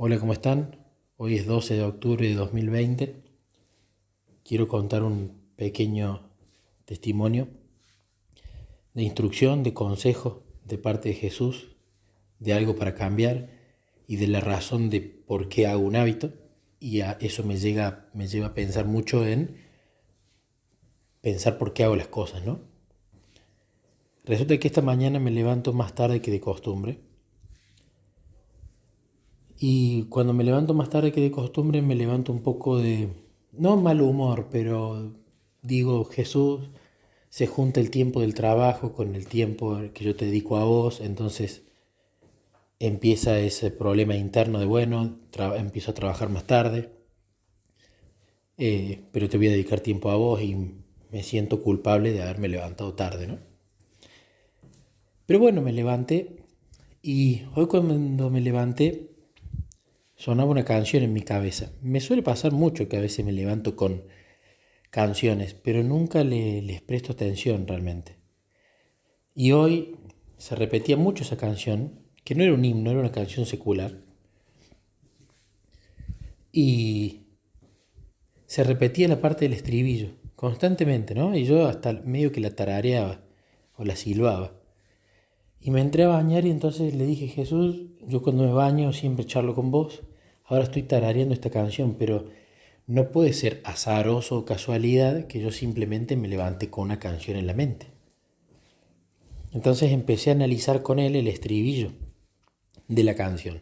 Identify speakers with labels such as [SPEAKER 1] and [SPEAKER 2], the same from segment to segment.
[SPEAKER 1] Hola, ¿cómo están? Hoy es 12 de octubre de 2020. Quiero contar un pequeño testimonio de instrucción, de consejo de parte de Jesús, de algo para cambiar y de la razón de por qué hago un hábito. Y eso me lleva a pensar mucho en pensar por qué hago las cosas, ¿no? Resulta que esta mañana me levanto más tarde que de costumbre. Y cuando me levanto más tarde que de costumbre, me levanto un poco de, no mal humor, pero digo, Jesús, se junta el tiempo del trabajo con el tiempo que yo te dedico a vos, entonces empieza ese problema interno de, bueno, empiezo a trabajar más tarde, pero te voy a dedicar tiempo a vos y me siento culpable de haberme levantado tarde, ¿no? Pero bueno, me levanté y hoy cuando me levanté sonaba una canción en mi cabeza. Me suele pasar mucho que a veces me levanto con canciones, pero nunca les presto atención realmente. Y hoy se repetía mucho esa canción, que no era un himno, era una canción secular, y se repetía la parte del estribillo constantemente, ¿no? Y yo hasta medio que la tarareaba o la silbaba. Y me entré a bañar y entonces le dije, Jesús, yo cuando me baño siempre charlo con vos, ahora estoy tarareando esta canción, pero no puede ser azaroso o casualidad que yo simplemente me levante con una canción en la mente. Entonces empecé a analizar con él el estribillo de la canción.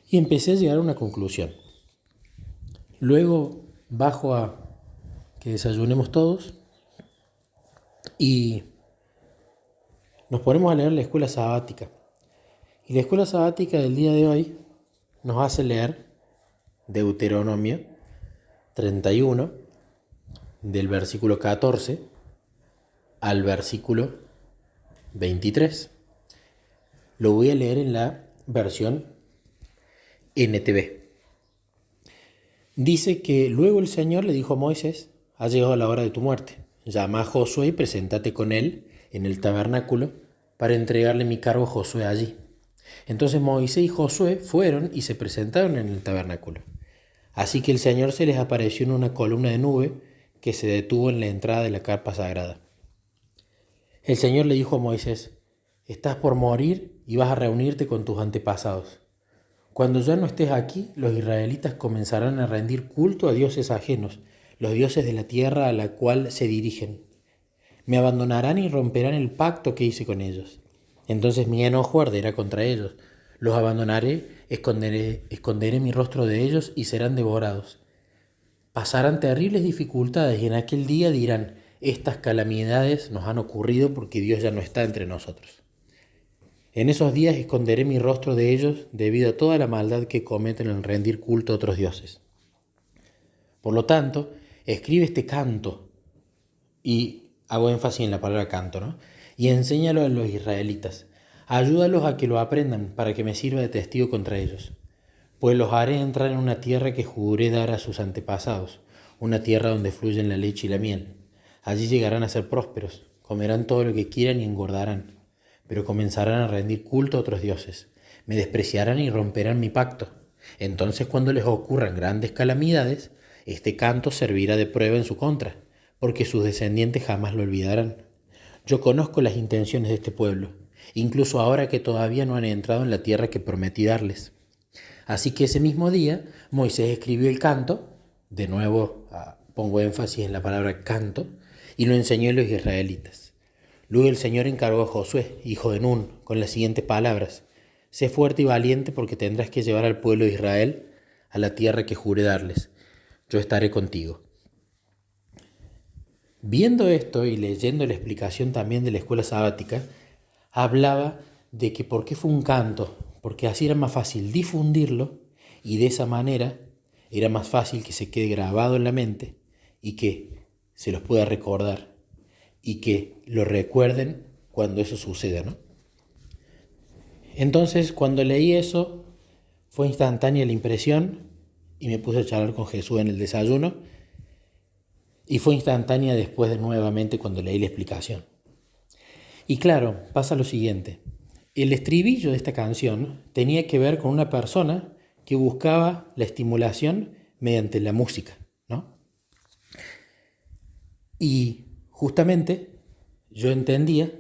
[SPEAKER 1] Y empecé a llegar a una conclusión. Luego bajo a que desayunemos todos y nos ponemos a leer la escuela sabática. Y la escuela sabática del día de hoy nos hace leer Deuteronomio 31, del versículo 14 al versículo 23. Lo voy a leer en la versión NTV. Dice que luego el Señor le dijo a Moisés, ha llegado la hora de tu muerte. Llama a Josué y preséntate con él en el tabernáculo para entregarle mi cargo a Josué allí. Entonces Moisés y Josué fueron y se presentaron en el tabernáculo. Así que el Señor se les apareció en una columna de nube que se detuvo en la entrada de la carpa sagrada. El Señor le dijo a Moisés, estás por morir y vas a reunirte con tus antepasados. Cuando ya no estés aquí, los israelitas comenzarán a rendir culto a dioses ajenos, los dioses de la tierra a la cual se dirigen. Me abandonarán y romperán el pacto que hice con ellos. Entonces mi enojo arderá contra ellos. Los abandonaré, esconderé mi rostro de ellos y serán devorados. Pasarán terribles dificultades y en aquel día dirán, estas calamidades nos han ocurrido porque Dios ya no está entre nosotros. En esos días esconderé mi rostro de ellos debido a toda la maldad que cometen al rendir culto a otros dioses. Por lo tanto, escribe este canto, y hago énfasis en la palabra canto, ¿no? Y enséñalo a los israelitas. Ayúdalos a que lo aprendan para que me sirva de testigo contra ellos. Pues los haré entrar en una tierra que juré dar a sus antepasados, una tierra donde fluyen la leche y la miel. Allí llegarán a ser prósperos, comerán todo lo que quieran y engordarán, pero comenzarán a rendir culto a otros dioses. Me despreciarán y romperán mi pacto. Entonces, cuando les ocurran grandes calamidades, este canto servirá de prueba en su contra, porque sus descendientes jamás lo olvidarán. Yo conozco las intenciones de este pueblo, incluso ahora que todavía no han entrado en la tierra que prometí darles. Así que ese mismo día Moisés escribió el canto, de nuevo pongo énfasis en la palabra canto, y lo enseñó a los israelitas. Luego el Señor encargó a Josué, hijo de Nun, con las siguientes palabras: sé fuerte y valiente porque tendrás que llevar al pueblo de Israel a la tierra que juré darles. Yo estaré contigo. Viendo esto y leyendo la explicación también de la escuela sabática, hablaba de que por qué fue un canto, porque así era más fácil difundirlo y de esa manera era más fácil que se quede grabado en la mente y que se los pueda recordar y que lo recuerden cuando eso suceda, ¿no? Entonces, cuando leí eso, fue instantánea la impresión y me puse a charlar con Jesús en el desayuno, y fue instantánea después de nuevamente cuando leí la explicación. Y claro, pasa lo siguiente. El estribillo de esta canción tenía que ver con una persona que buscaba la estimulación mediante la música, ¿no? Y justamente yo entendía,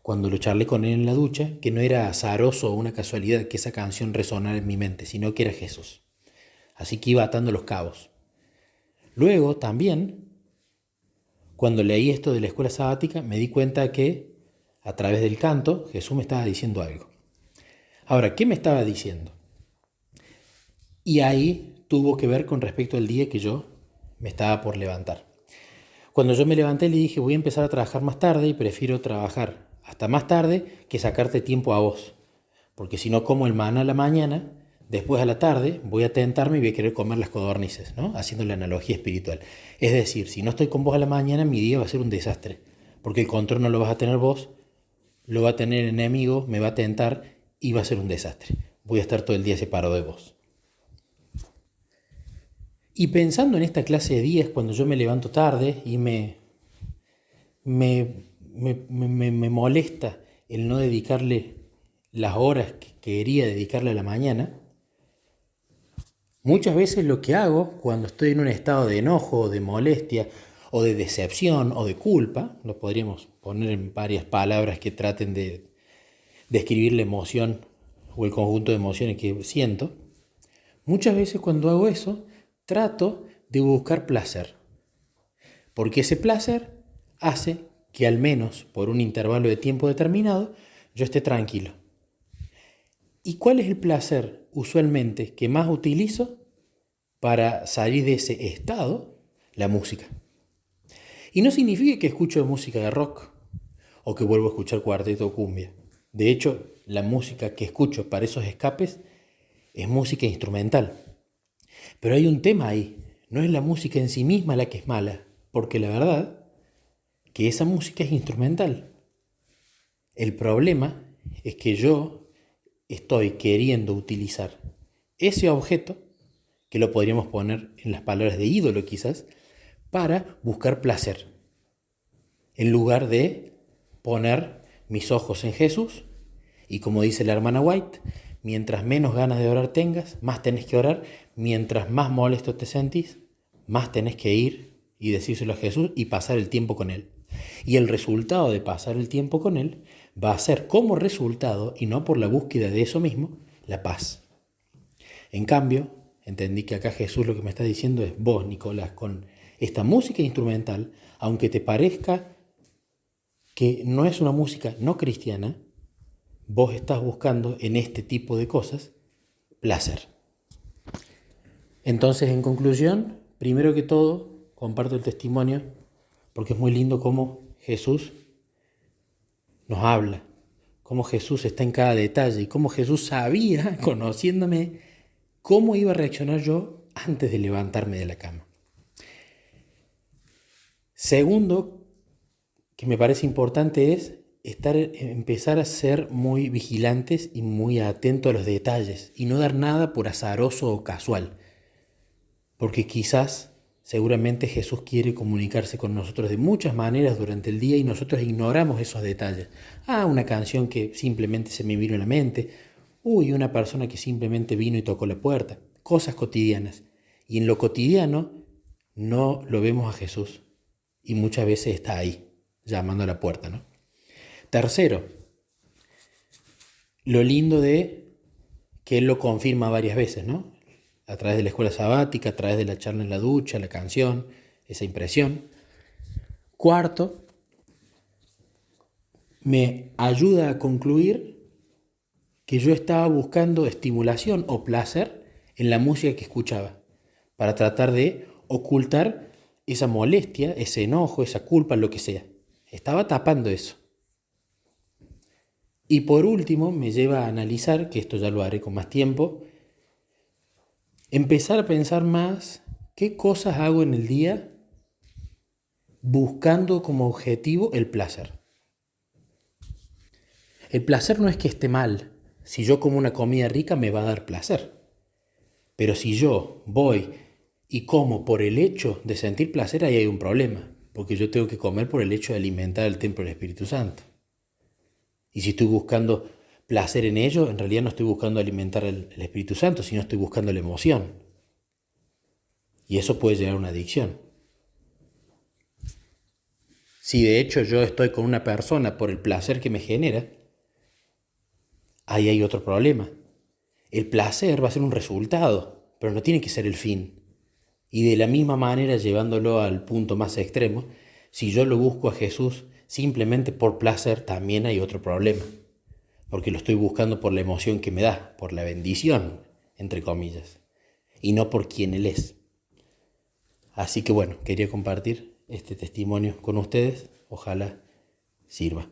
[SPEAKER 1] cuando lo charlé con él en la ducha, que no era azaroso o una casualidad que esa canción resonara en mi mente, sino que era Jesús. Así que iba atando los cabos. Luego también, cuando leí esto de la escuela sabática, me di cuenta que a través del canto Jesús me estaba diciendo algo. Ahora, ¿qué me estaba diciendo? Y ahí tuvo que ver con respecto al día que yo me estaba por levantar. Cuando yo me levanté le dije, voy a empezar a trabajar más tarde y prefiero trabajar hasta más tarde que sacarte tiempo a vos. Porque si no como el maná a la mañana, después a la tarde voy a tentarme y voy a querer comer las codornices, ¿no? Haciendo la analogía espiritual. Es decir, si no estoy con vos a la mañana, mi día va a ser un desastre. Porque el control no lo vas a tener vos, lo va a tener el enemigo, me va a tentar y va a ser un desastre. Voy a estar todo el día separado de vos. Y pensando en esta clase de días, cuando yo me levanto tarde y me molesta el no dedicarle las horas que quería dedicarle a la mañana, muchas veces lo que hago cuando estoy en un estado de enojo, de molestia, o de decepción, o de culpa, lo podríamos poner en varias palabras que traten de describir la emoción o el conjunto de emociones que siento, muchas veces cuando hago eso, trato de buscar placer, porque ese placer hace que al menos por un intervalo de tiempo determinado yo esté tranquilo. ¿Y cuál es el placer usualmente que más utilizo para salir de ese estado? La música. Y no significa que escucho música de rock o que vuelvo a escuchar cuarteto o cumbia. De hecho, la música que escucho para esos escapes es música instrumental. Pero hay un tema ahí, no es la música en sí misma la que es mala, porque la verdad que esa música es instrumental. El problema es que yo estoy queriendo utilizar ese objeto, que lo podríamos poner en las palabras de ídolo quizás, para buscar placer, en lugar de poner mis ojos en Jesús, y como dice la hermana White, mientras menos ganas de orar tengas, más tenés que orar, mientras más molesto te sentís, más tenés que ir y decírselo a Jesús y pasar el tiempo con Él. Y el resultado de pasar el tiempo con Él va a ser como resultado, y no por la búsqueda de eso mismo, la paz. En cambio, entendí que acá Jesús lo que me está diciendo es, vos, Nicolás, con esta música instrumental, aunque te parezca que no es una música no cristiana, vos estás buscando en este tipo de cosas placer. Entonces, en conclusión, primero que todo, comparto el testimonio porque es muy lindo cómo Jesús nos habla, cómo Jesús está en cada detalle y cómo Jesús sabía, conociéndome, cómo iba a reaccionar yo antes de levantarme de la cama. Segundo, que me parece importante es empezar a ser muy vigilantes y muy atentos a los detalles y no dar nada por azaroso o casual, porque quizás, seguramente Jesús quiere comunicarse con nosotros de muchas maneras durante el día y nosotros ignoramos esos detalles. Una canción que simplemente se me vino a la mente, una persona que simplemente vino y tocó la puerta, cosas cotidianas. Y en lo cotidiano no lo vemos a Jesús y muchas veces está ahí, llamando a la puerta, ¿no? Tercero, lo lindo de que Él lo confirma varias veces, ¿no? A través de la escuela sabática, a través de la charla en la ducha, la canción, esa impresión. Cuarto, me ayuda a concluir que yo estaba buscando estimulación o placer en la música que escuchaba, para tratar de ocultar esa molestia, ese enojo, esa culpa, lo que sea. Estaba tapando eso. Y por último, me lleva a analizar, que esto ya lo haré con más tiempo, empezar a pensar más qué cosas hago en el día buscando como objetivo el placer. El placer no es que esté mal. Si yo como una comida rica me va a dar placer. Pero si yo voy y como por el hecho de sentir placer, ahí hay un problema. Porque yo tengo que comer por el hecho de alimentar el templo del Espíritu Santo. Y si estoy buscando placer en ello, en realidad no estoy buscando alimentar el Espíritu Santo, sino estoy buscando la emoción. Y eso puede llegar a una adicción. Si de hecho yo estoy con una persona por el placer que me genera, ahí hay otro problema. El placer va a ser un resultado, pero no tiene que ser el fin. Y de la misma manera, llevándolo al punto más extremo, si yo lo busco a Jesús simplemente por placer, también hay otro problema. Porque lo estoy buscando por la emoción que me da, por la bendición, entre comillas, y no por quien Él es. Así que bueno, quería compartir este testimonio con ustedes. Ojalá sirva.